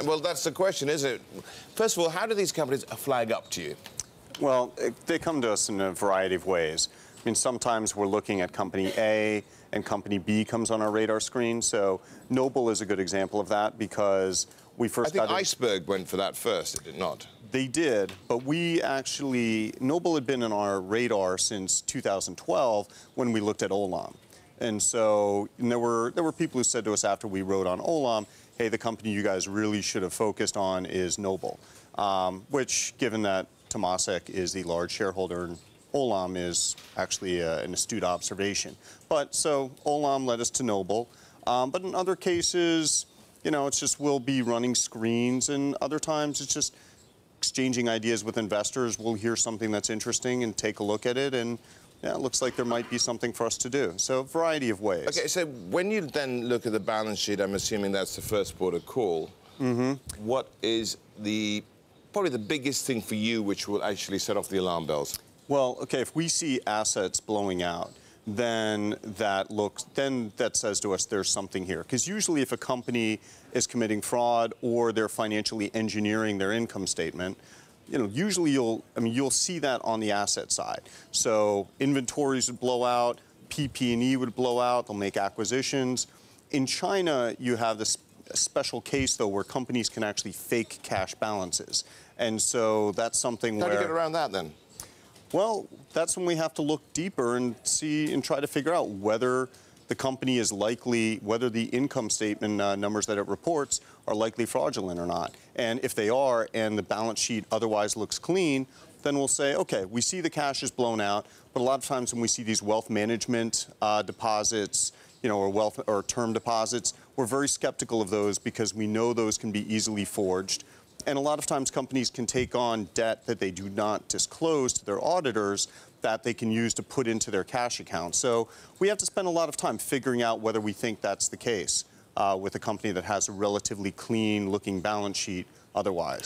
Well, that's the question, isn't it? First of all, how do these companies flag up to you? Well, they come to us in a variety of ways. I mean, sometimes we're looking at company A and company B comes on our radar screen. So Noble is a good example of that because we first I think Iceberg went for that first, did it not? They did, but we actually, Noble had been on our radar since 2012 when we looked at Olam. And so there were people who said to us after we wrote on Olam, hey, the company you guys really should have focused on is Noble, which, given that Temasek is the large shareholder and Olam is actually an astute observation. But so Olam led us to Noble. But in other cases, you know, it's just we'll be running screens, and other times it's just exchanging ideas with investors. We'll hear something that's interesting and take a look at it, and yeah, it looks like there might be something for us to do. So a variety of ways. Okay, so when you then look at the balance sheet, I'm assuming that's the first port of call. Mm-hmm. What is probably the biggest thing for you which will actually set off the alarm bells? Well, okay, if we see assets blowing out, then that says to us there's something here. Because usually if a company is committing fraud or they're financially engineering their income statement, you know, usually you'll see that on the asset side. So inventories would blow out, PP&E would blow out, they'll make acquisitions. In China, you have this special case, though, where companies can actually fake cash balances. And so that's something where... How do you get around that, then? Well, that's when we have to look deeper and see and try to figure out whether the company is likely, whether the income statement numbers that it reports are likely fraudulent or not. And if they are, and the balance sheet otherwise looks clean, then we'll say, okay, we see the cash is blown out, but a lot of times when we see these wealth management deposits, you know, or term deposits, we're very skeptical of those because we know those can be easily forged. And a lot of times companies can take on debt that they do not disclose to their auditors that they can use to put into their cash account. So we have to spend a lot of time figuring out whether we think that's the case with a company that has a relatively clean looking balance sheet otherwise.